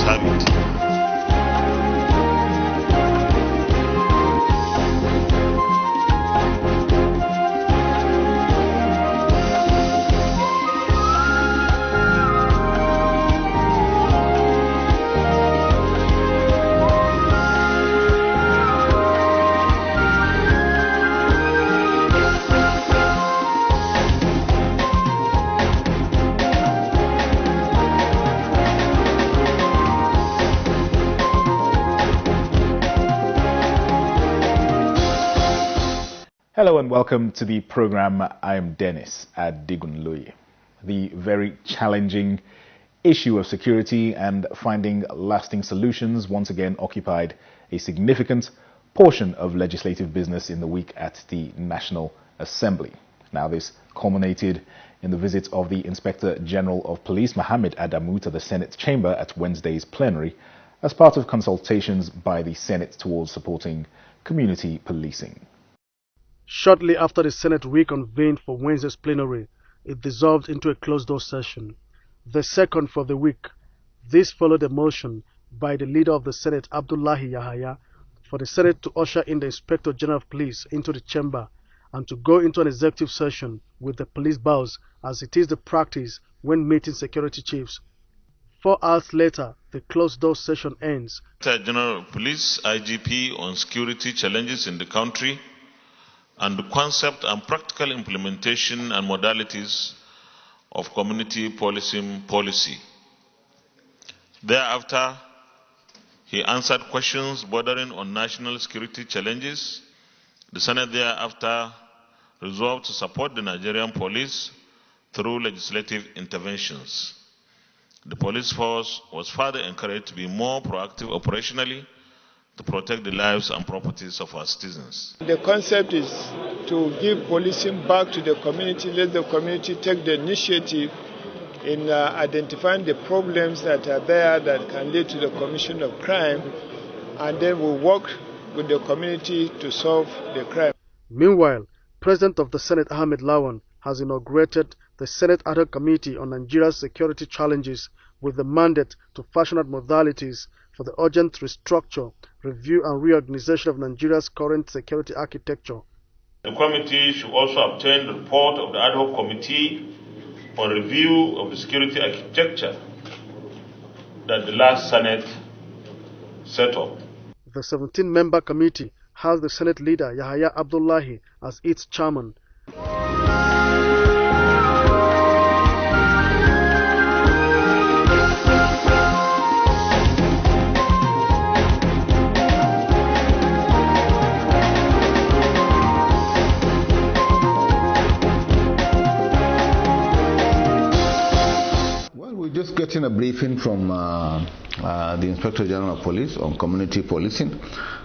have it. Hello and welcome to the program. I am Dennis Adigunloye. The very challenging issue of security and finding lasting solutions once again occupied a significant portion of legislative business in the week at the National Assembly. Now, this culminated in the visit of the Inspector General of Police, Mohammed Adamu, to the Senate chamber at Wednesday's plenary as part of consultations by the Senate towards supporting community policing. Shortly after the Senate reconvened for Wednesday's plenary, it dissolved into a closed-door session, the second for the week. This followed a motion by the leader of the Senate, Abdullahi Yahaya, for the Senate to usher in the Inspector General of Police into the chamber and to go into an executive session with the police boss, as it is the practice when meeting security chiefs. 4 hours later, the closed-door session ends. Inspector General of Police, IGP, on security challenges in the country and the concept and practical implementation and modalities of community policing policy. Thereafter, he answered questions bordering on national security challenges. The Senate thereafter resolved to support the Nigerian police through legislative interventions. The police force was further encouraged to be more proactive operationally to protect the lives and properties of our citizens. The concept is to give policing back to the community, let the community take the initiative in identifying the problems that are there that can lead to the commission of crime, and then we'll work with the community to solve the crime. Meanwhile, President of the Senate, Ahmed Lawan, has inaugurated the Senate Ad Hoc Committee on Nigeria's security challenges with the mandate to fashion out modalities for the urgent restructure, review and reorganization of Nigeria's current security architecture. The committee should also obtain the report of the Ad Hoc Committee on review of the security architecture that the last Senate set up. The 17-member committee has the Senate leader, Yahaya Abdullahi, as its chairman. Just getting a briefing from the Inspector General of Police on community policing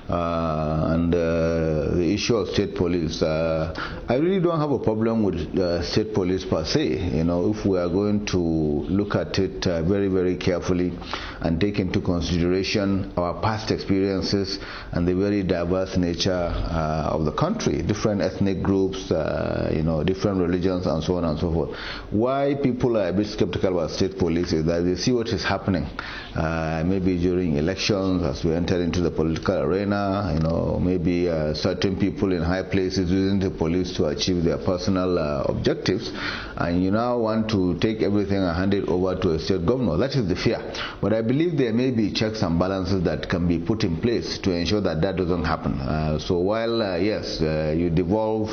and the issue of state police. I really don't have a problem with state police per se. You know, if we are going to look at it very, very carefully and take into consideration our past experiences and the very diverse nature of the country, different ethnic groups, you know, different religions and so on and so forth. Why people are a bit skeptical about state police is that they see what is happening maybe during elections as we enter into the political arena, you know, maybe certain people in high places using the police to achieve their personal objectives, and you now want to take everything and hand it over to a state governor. That is the fear. But I believe there may be checks and balances that can be put in place to ensure that that doesn't happen. So while yes, you devolve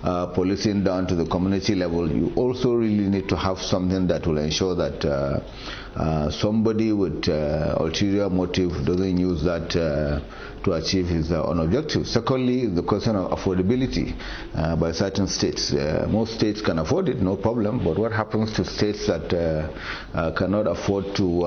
policing down to the community level, you also really need to have something that will ensure that somebody with ulterior motive doesn't use that to achieve his own objectives. Secondly, the question of affordability by certain states. Most states can afford it, no problem, but what happens to states that cannot afford to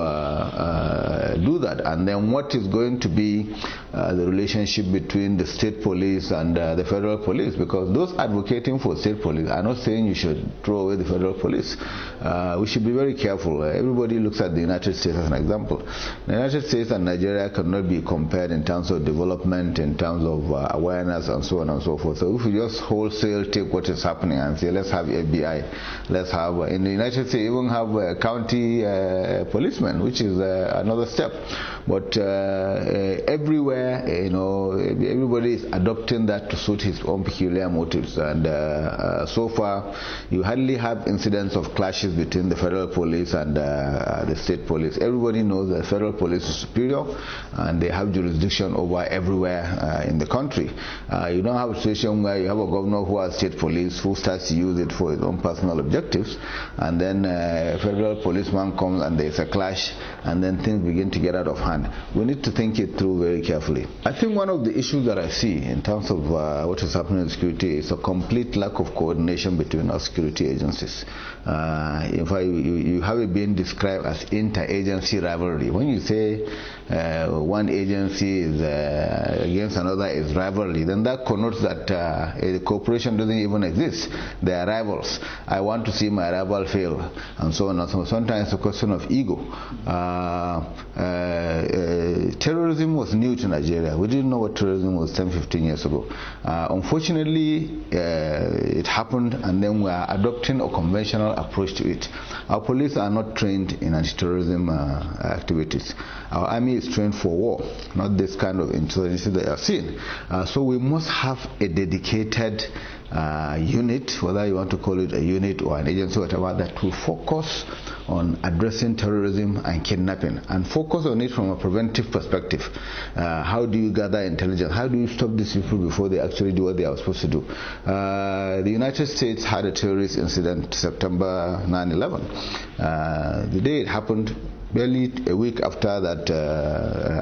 do that? And then what is going to be the relationship between the state police and the federal police? Because those advocating for state police are not saying you should throw away the federal police. We should be very careful. Everybody looks at the United States as an example. The United States and Nigeria cannot be compared in terms of of development, in terms of awareness and so on and so forth. So if we just wholesale take what is happening and say, let's have FBI, let's have, in the United States, even have county policemen, which is another step. But everywhere, everybody is adopting that to suit his own peculiar motives. And so far, you hardly have incidents of clashes between the federal police and the state police. Everybody knows that federal police is superior and they have jurisdiction over everywhere in the country. You don't have a situation where you have a governor who has state police who starts to use it for his own personal objectives, and then a federal policeman comes and there's a clash, and then things begin to get out of hand. We need to think it through very carefully. I think one of the issues that I see in terms of what is happening in security is a complete lack of coordination between our security agencies. In fact, you have it being described as inter-agency rivalry. When you say one agency is against another is rivalry, then that connotes that a cooperation doesn't even exist. They are rivals. I want to see my rival fail, and so on and so on. Sometimes it's a question of ego. Terrorism was new to Nigeria. We didn't know what terrorism was 10-15 years ago. Unfortunately, it happened, and then we are adopting a conventional approach to it. Our police are not trained in anti-terrorism activities. Our army is trained for war, not this kind of insurgency that you are seeing. So we must have a dedicated unit, whether you want to call it a unit or an agency, whatever, that will focus on addressing terrorism and kidnapping, and focus on it from a preventive perspective. How do you gather intelligence? How do you stop these people before they actually do what they are supposed to do? The United States had a terrorist incident September 9/11. The day it happened, barely a week after that,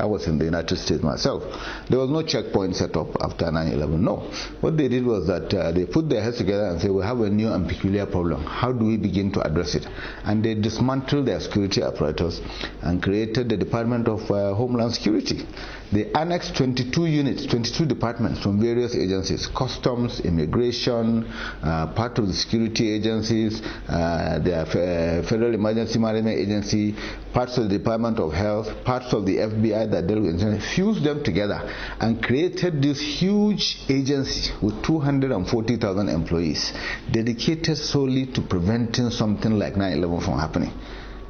I was in the United States myself. There was no checkpoint set up after 9/11. No. What they did was that they put their heads together and said, we have a new and peculiar problem. How do we begin to address it? And they dismantled their security apparatus and created the Department of Homeland Security. They annexed 22 units, 22 departments from various agencies: customs, immigration, part of the security agencies, the Federal Emergency Management Agency, parts of the Department of Health, parts of the FBI that deal with insurance, fused them together and created this huge agency with 240,000 employees dedicated solely to preventing something like 9/11 from happening.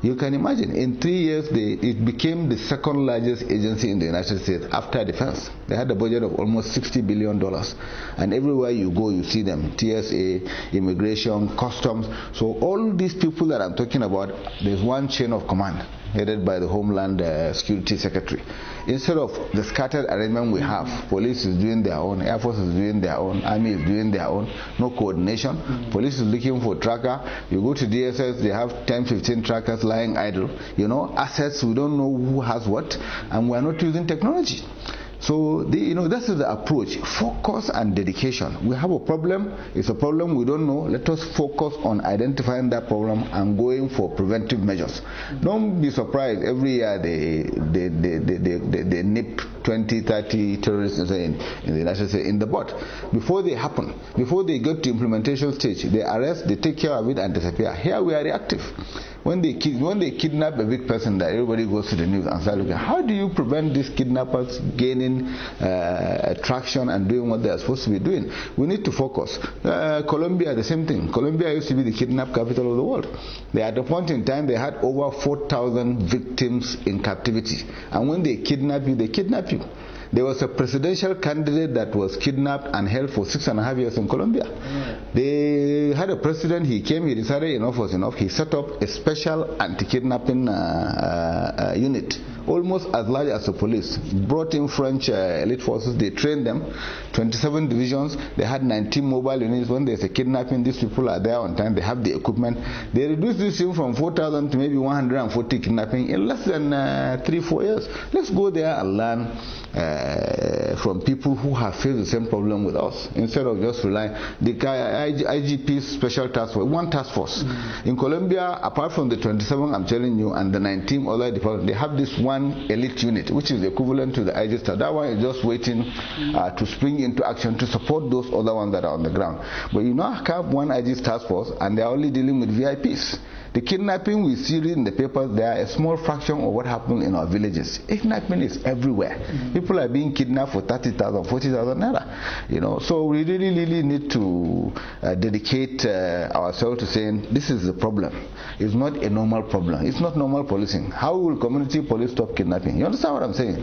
You can imagine, in 3 years, it became the second largest agency in the United States after defense. They had a budget of almost $60 billion. And everywhere you go, you see them: TSA, immigration, customs. So all these people that I'm talking about, there's one chain of command headed by the Homeland Security Secretary. Instead of the scattered arrangement we have, police is doing their own, Air Force is doing their own, Army is doing their own, no coordination. Police is looking for tracker. You go to DSS, they have 10, 15 trackers lying idle. Assets, we don't know who has what, and we're not using technology. So, this is the approach: focus and dedication. We have a problem, it's a problem we don't know. Let us focus on identifying that problem and going for preventive measures. Don't be surprised, every year they nip 20, 30 terrorists in the United States in the butt. Before they happen, before they get to implementation stage, they arrest, they take care of it and disappear. Here we are reactive. When they kidnap a big person, that everybody goes to the news and start looking, how do you prevent these kidnappers gaining traction and doing what they are supposed to be doing? We need to focus. Colombia, the same thing. Colombia used to be the kidnap capital of the world. At a point in time, they had over 4,000 victims in captivity. And when they kidnap you, they kidnap you. There was a presidential candidate that was kidnapped and held for 6.5 years in Colombia. They had a president, he came, he decided enough was enough. He set up a special anti-kidnapping unit, almost as large as the police. Brought in French elite forces, they trained them, 27 divisions, they had 19 mobile units. When there's a kidnapping, these people are there on time, they have the equipment. They reduced this thing from 4,000 to maybe 140 kidnapping in less than 3-4 years. Let's go there and learn from people who have faced the same problem with us, instead of just relying. The IGP's special task force, one task force. In Colombia, apart from the 27 I'm telling you and the 19 other departments, they have this one elite unit, which is equivalent to the IG staff. That one is just waiting to spring into action to support those other ones that are on the ground. But you now have one IG task force and they are only dealing with VIPs. The kidnapping we see in the papers, they are a small fraction of what happens in our villages. Kidnapping is everywhere. People are being kidnapped for 30,000, 40,000 naira. You know, so we really need to dedicate ourselves to saying this is the problem. It's not a normal problem. It's not normal policing. How will community police stop kidnapping? You understand what I'm saying?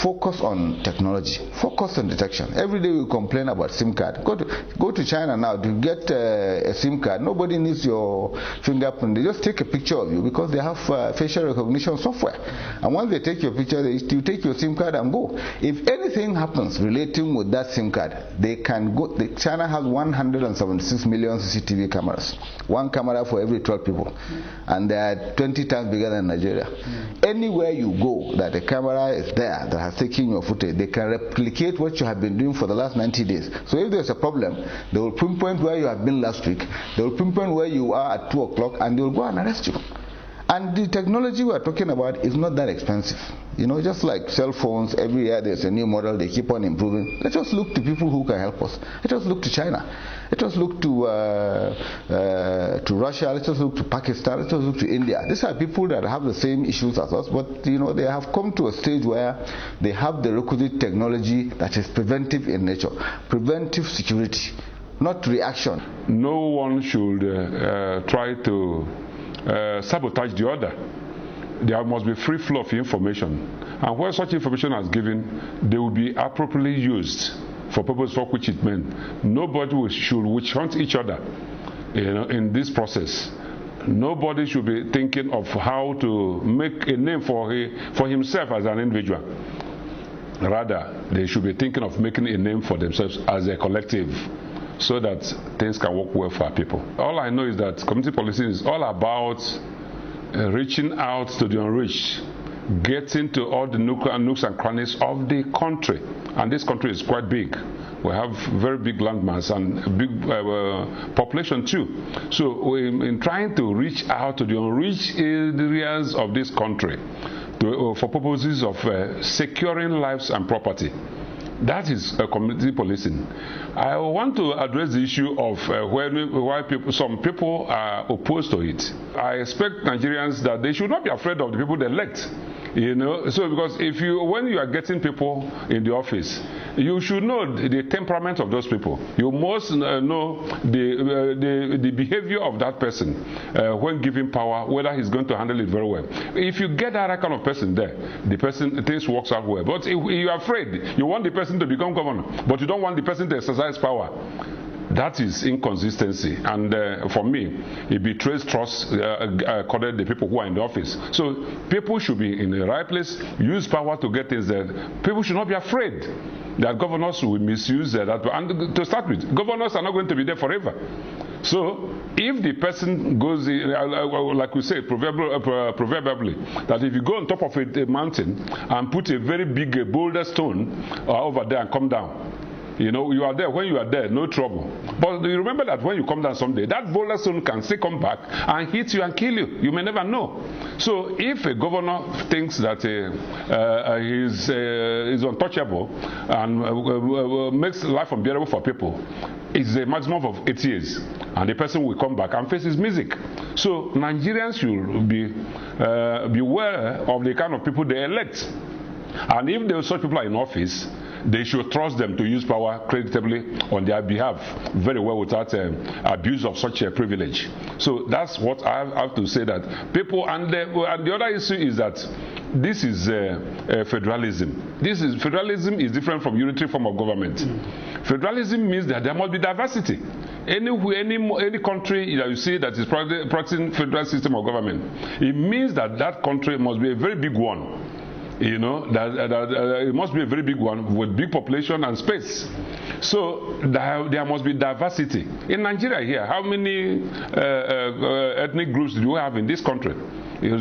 Focus on technology. Focus on detection. Every day we complain about SIM card. Go to China now to get a SIM card. Nobody needs your fingerprint. They just take a picture of you because they have facial recognition software. And once they take your picture, you take your SIM card and go. If anything happens relating with that SIM card, they can go. China has 176 million CCTV cameras. One camera for every 12 people. And they are 20 times bigger than Nigeria. Anywhere you go that the camera is there that has taken your footage, they can replicate what you have been doing for the last 90 days. So if there's a problem, they will pinpoint where you have been last week, they will pinpoint where you are at 2 o'clock, and they will go and arrest you. And the technology we are talking about is not that expensive. You know, just like cell phones, every year there's a new model, they keep on improving. Let us look to people who can help us. Let us look to China. Let us look to Russia. Let us look to Pakistan. Let us look to India. These are people that have the same issues as us, but you know, they have come to a stage where they have the requisite technology that is preventive in nature, preventive security, not reaction. No one should try to sabotage the other. There must be free flow of information, and where such information is given, they will be appropriately used for purpose for which it meant. Nobody should witch hunt each other, you know, in this process. Nobody should be thinking of how to make a name for himself as an individual. Rather, they should be thinking of making a name for themselves as a collective, so that things can work well for our people. All I know is that community policing is all about reaching out to the unreached, getting to all the nooks and crannies of the country. And this country is quite big. We have very big landmass and a big population too. So in trying to reach out to the unreached areas of this country for purposes of securing lives and property, that is community policing. I want to address the issue of why some people are opposed to it. I expect Nigerians that they should not be afraid of the people they elect. You know, so because when you are getting people in the office, you should know the temperament of those people. You must know the behavior of that person when giving power, whether he's going to handle it very well. If you get that kind of person there, things works out well. But if you are afraid, you want the person to become governor, but you don't want the person to exercise power. That is inconsistency, and for me, it betrays trust according to the people who are in the office. So people should be in the right place, use power to get things there. People should not be afraid that governors will misuse that. And to start with, governors are not going to be there forever. So if the person goes, like we say proverbially, that if you go on top of a mountain and put a very big boulder stone over there and come down, you know, you are there. When you are there, no trouble. But you remember that when you come down someday, that boulder stone can still come back and hit you and kill you. You may never know. So if a governor thinks that he's untouchable and makes life unbearable for people, it's a maximum of 8 years. And the person will come back and face his music. So Nigerians should be beware of the kind of people they elect. And if there are such people are in office, they should trust them to use power creditably on their behalf very well without abuse of such a privilege. So that's what I have to say, that people, and the other issue is that this is federalism. Federalism is different from unitary form of government. Federalism means that there must be diversity. Any country that you see that is practicing federal system of government, it means that that country must be a very big one. You know, that it must be a very big one with big population and space. So there must be diversity. In Nigeria here, how many ethnic groups do you have in this country?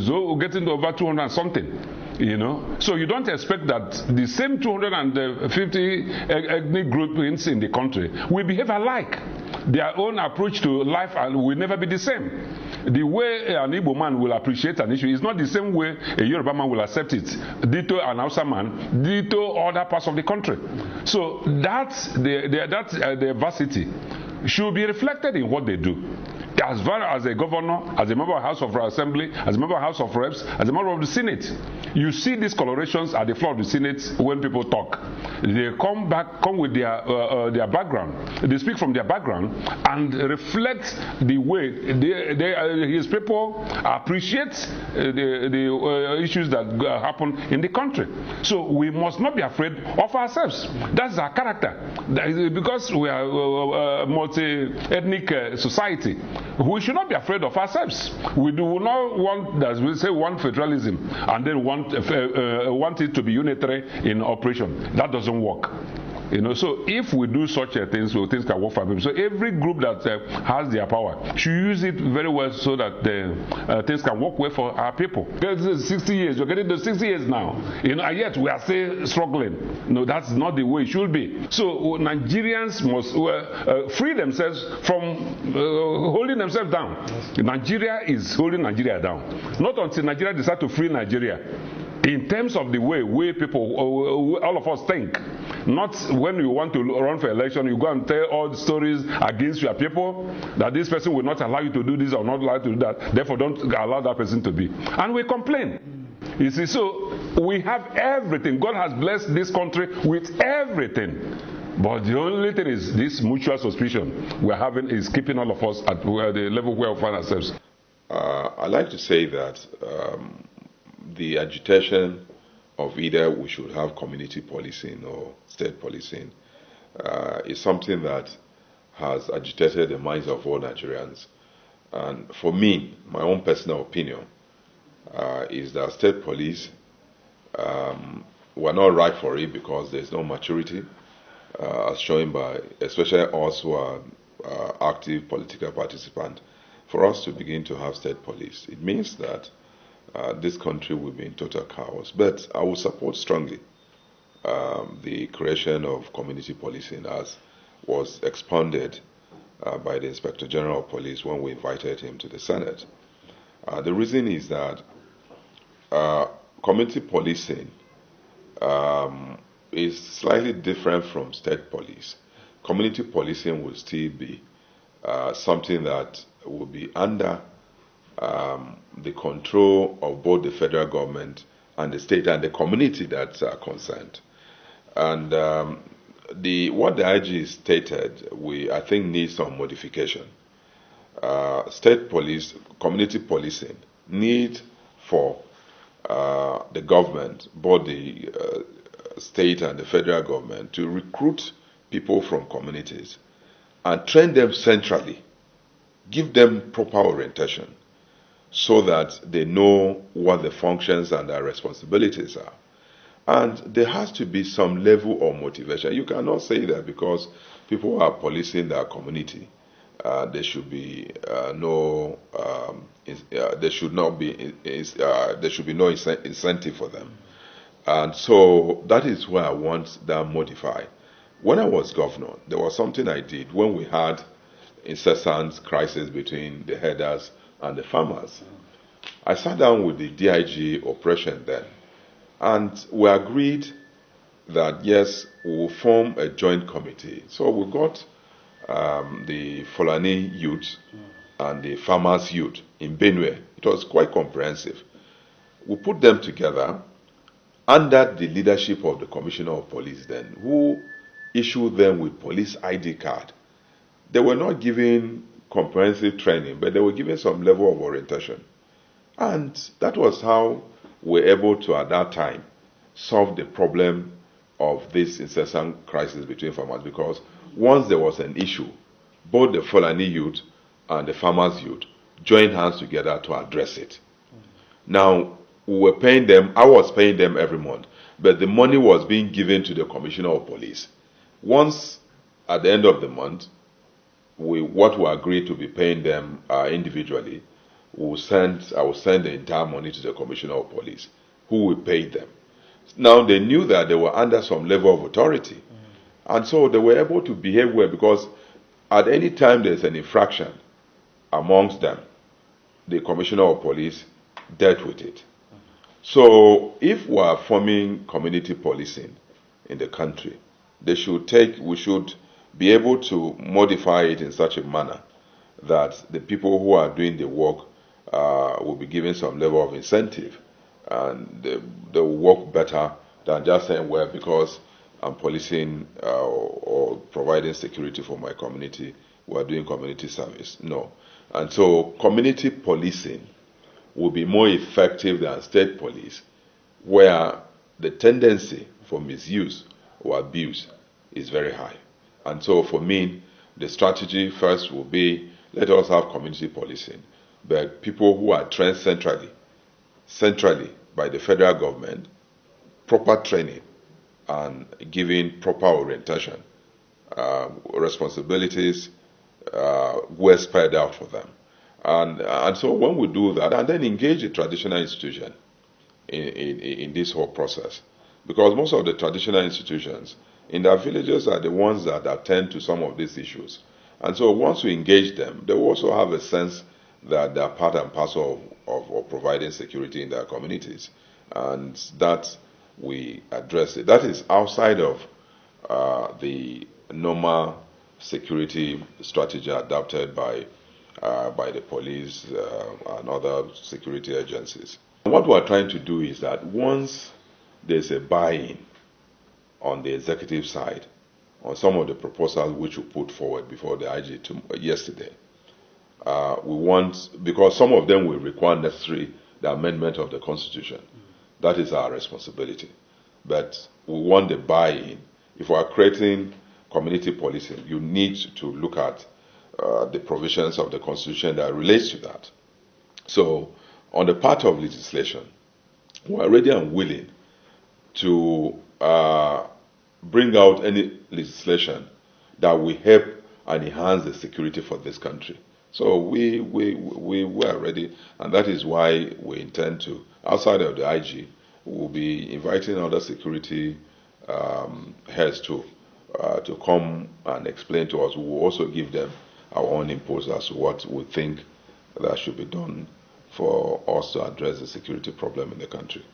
So getting to over 200 and something. You know, so you don't expect that the same 250 ethnic groups in the country will behave alike. Their own approach to life will never be the same. The way an Igbo man will appreciate an issue is not the same way a Yoruba man will accept it. Ditto an Hausa man, ditto other parts of the country. So that diversity should be reflected in what they do. as far as a governor, as a member of the House of Assembly, as a member of the House of Reps, as a member of the Senate. You see these colorations at the floor of the Senate when people talk. They come with their background. They speak from their background and reflect the way his people appreciate the issues that happen in the country. So we must not be afraid of ourselves. That's our character. Because we are a multi-ethnic society, we should not be afraid of ourselves. We do not want, as we say, want federalism and then want it to be unitary in operation. That doesn't work. So if we do such things, things can work for people. So every group that has their power should use it very well so that things can work well for our people. There's 60 years, we're getting to 60 years now, and yet we are still struggling. No, that's not the way it should be. So Nigerians must free themselves from holding themselves down. Nigeria is holding Nigeria down. Not until Nigeria decides to free Nigeria. In terms of the way people, all of us think. Not when you want to run for election, you go and tell all the stories against your people, that this person will not allow you to do this or not allow you to do that, therefore don't allow that person to be. And we complain. You see, so we have everything. God has blessed this country with everything. But the only thing is this mutual suspicion we're having is keeping all of us at the level where we find ourselves. I like to say that the agitation of either we should have community policing or state policing is something that has agitated the minds of all Nigerians. And for me, my own personal opinion is that state police were not right for it because there's no maturity, as shown by especially us who are active political participants, for us to begin to have state police. It means that this country will be in total chaos. But I will support strongly the creation of community policing as was expounded by the Inspector General of Police when we invited him to the Senate. The reason is that community policing is slightly different from state police. Community policing will still be something that will be under the control of both the federal government and the state and the community that's concerned. And what the IG stated, I think needs some modification. State police, community policing, need for the government, both the state and the federal government, to recruit people from communities and train them centrally, give them proper orientation, so that they know what the functions and their responsibilities are. And there has to be some level of motivation. You cannot say that because people are policing their community, there should be no incentive for them. And so that is why I want that modified. When I was governor, there was something I did when we had incessant crisis between the herders and the farmers. I sat down with the DIG operation then, and we agreed that yes, we will form a joint committee. So we got the Fulani youth and the farmers youth in Benue. It was quite comprehensive. We put them together under the leadership of the Commissioner of Police then, who issued them with police ID card. They were not given comprehensive training, but they were given some level of orientation. And that was how we were able to, at that time, solve the problem of this incessant crisis between farmers, because once there was an issue, both the Fulani youth and the farmers youth joined hands together to address it. Now, we were paying them, I was paying them every month, but the money was being given to the Commissioner of Police. Once, at the end of the month, what we agreed to be paying them individually, I will send the entire money to the Commissioner of Police, who will pay them. Now, they knew that they were under some level of authority. And so they were able to behave well, because at any time there's an infraction amongst them, the Commissioner of Police dealt with it. So if we are forming community policing in the country, we should be able to modify it in such a manner that the people who are doing the work will be given some level of incentive, and they will work better than just saying, well, because I'm policing or providing security for my community, we are doing community service. No. And so community policing will be more effective than state police, where the tendency for misuse or abuse is very high. And so for me, the strategy first will be, let us have community policing, but people who are trained centrally by the federal government, proper training and giving proper orientation, responsibilities were spread out for them. And so when we do that, and then engage the traditional institution in this whole process, because most of the traditional institutions in their villages are the ones that attend to some of these issues. And so once we engage them, they will also have a sense that they are part and parcel of providing security in their communities. And that we address it. That is outside of the normal security strategy adopted by the police and other security agencies. What we are trying to do is that once there's a buy-in on the executive side on some of the proposals which we put forward before the IG yesterday, we want, because some of them will require necessarily the amendment of the Constitution. That is our responsibility. But we want the buy-in. If we are creating community policing, you need to look at the provisions of the Constitution that relates to that. So, on the part of legislation, we are ready and willing to bring out any legislation that will help and enhance the security for this country. So we are ready, and that is why we intend to, outside of the IG, we'll be inviting other security heads to come and explain to us. We will also give them our own inputs as to what we think that should be done for us to address the security problem in the country.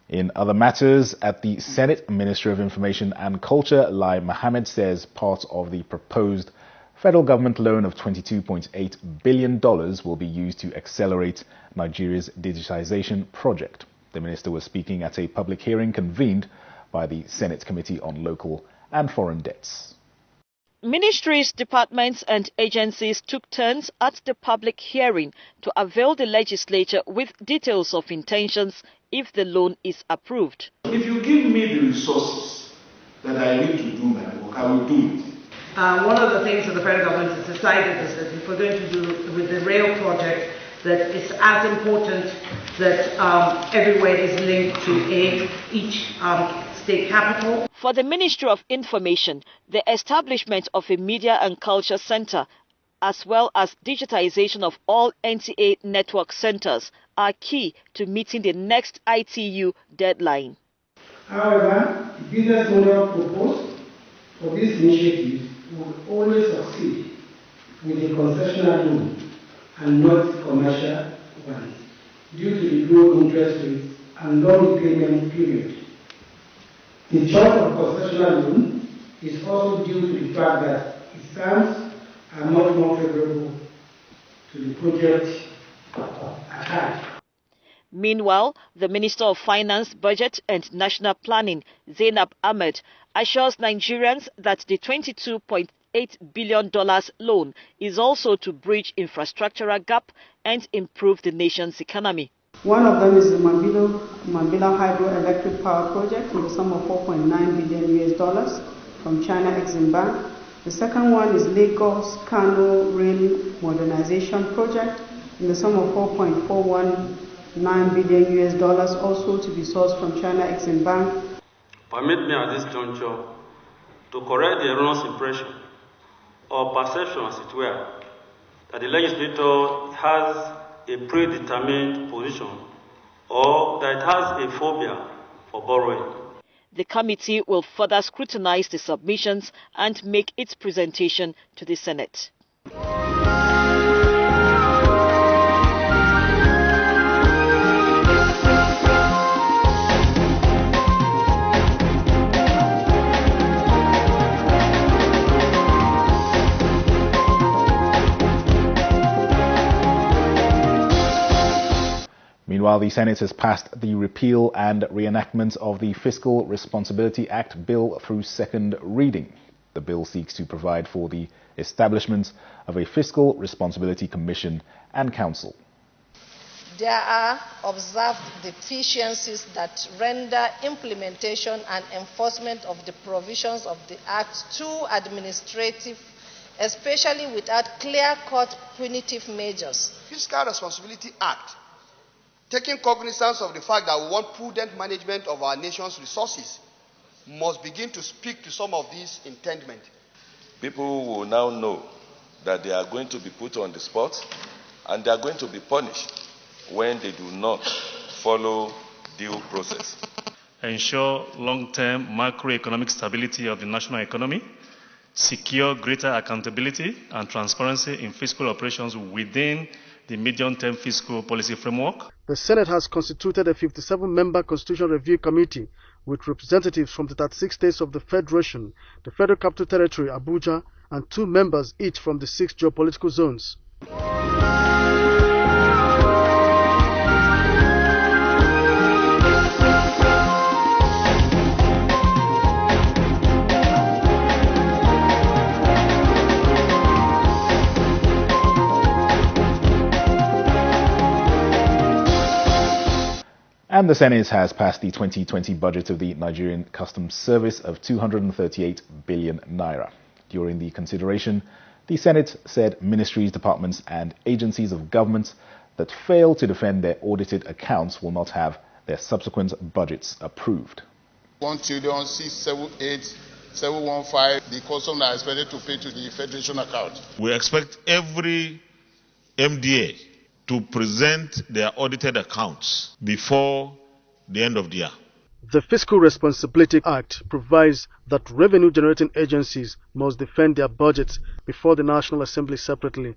In other matters, at the Senate, Ministry of Information and Culture, Lai Mohammed says part of the proposed federal government loan of $22.8 billion will be used to accelerate Nigeria's digitization project. The minister was speaking at a public hearing convened by the Senate Committee on Local and Foreign Debts. Ministries, departments and agencies took turns at the public hearing to avail the legislature with details of intentions if the loan is approved. If you give me the resources that I need to do my work, I will do it. One of the things that the federal government has decided is that if we're going to do with the rail project, that it's as important that everywhere is linked to each state capital. For the Ministry of Information, the establishment of a Media and Culture Center, as well as digitization of all NTA network centers, are key to meeting the next ITU deadline. However, the business model proposed for this initiative will only succeed with a concessional loan and not commercial ones, due to the low interest rates and long repayment period. The choice of concessional loan is also due to the fact that its terms are much more favorable to the project at hand. Meanwhile, the Minister of Finance, Budget and National Planning, Zainab Ahmed, assures Nigerians that the $22.8 billion loan is also to bridge infrastructural gap and improve the nation's economy. One of them is the Mambila Hydroelectric Power Project with a sum of $4.9 billion from China Exim Bank. The second one is Lagos-Kano Rail Modernization Project in the sum of $4.419 billion, also to be sourced from China Exim Bank. Permit me at this juncture to correct the erroneous impression or perception, as it were, that the legislator has a predetermined position or that it has a phobia for borrowing. The committee will further scrutinize the submissions and make its presentation to the Senate. Meanwhile, the Senate has passed the repeal and reenactment of the Fiscal Responsibility Act bill through second reading. The bill seeks to provide for the establishment of a Fiscal Responsibility Commission and Council. There are observed deficiencies that render implementation and enforcement of the provisions of the Act too administrative, especially without clear-cut punitive measures. Fiscal Responsibility Act, taking cognizance of the fact that we want prudent management of our nation's resources, must begin to speak to some of these intendment. People will now know that they are going to be put on the spot and they are going to be punished when they do not follow due process. Ensure long-term macroeconomic stability of the national economy, secure greater accountability and transparency in fiscal operations within the medium-term fiscal policy framework. The Senate has constituted a 57-member Constitutional Review Committee with representatives from the 36 states of the Federation, the Federal Capital Territory, Abuja, and 2 members each from the 6 geopolitical zones. And the Senate has passed the 2020 budget of the Nigerian Customs Service of 238 billion naira. During the consideration, the Senate said ministries, departments and agencies of government that fail to defend their audited accounts will not have their subsequent budgets approved. 1,678,715, the customs are expected to pay to the Federation account. We expect every MDA to present their audited accounts before the end of the year. The Fiscal Responsibility Act provides that revenue-generating agencies must defend their budgets before the National Assembly separately.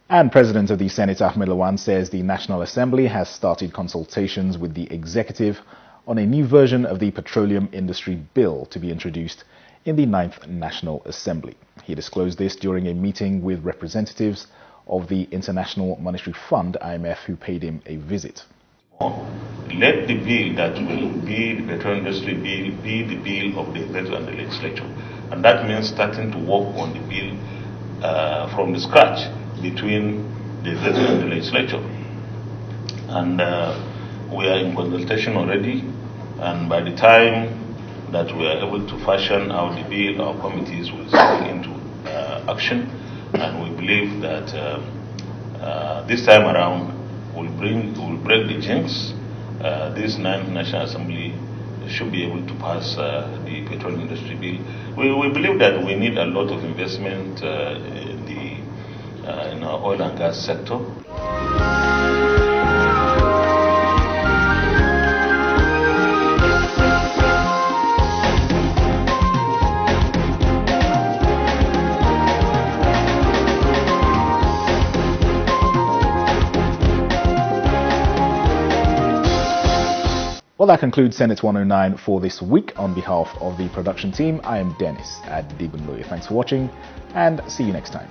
And President of the Senate, Ahmed Lawan, says the National Assembly has started consultations with the executive on a new version of the Petroleum Industry Bill to be introduced in the 9th National Assembly. He disclosed this during a meeting with representatives of the International Monetary Fund, IMF, who paid him a visit. Let the bill that will be the Petroleum Industry Bill be the bill of the Executive and the Legislature. And that means starting to work on the bill from the scratch between the Executive and the Legislature. And we are in consultation already, and by the time that we are able to fashion out the bill, our committees will spring into action, and we believe that this time around we'll break the jinx. This 9th National Assembly should be able to pass the Petroleum Industry Bill. We believe that we need a lot of investment in our oil and gas sector. Well, that concludes Senate 109 for this week. On behalf of the production team, I am Dennis at Digunloye. Thanks for watching and see you next time.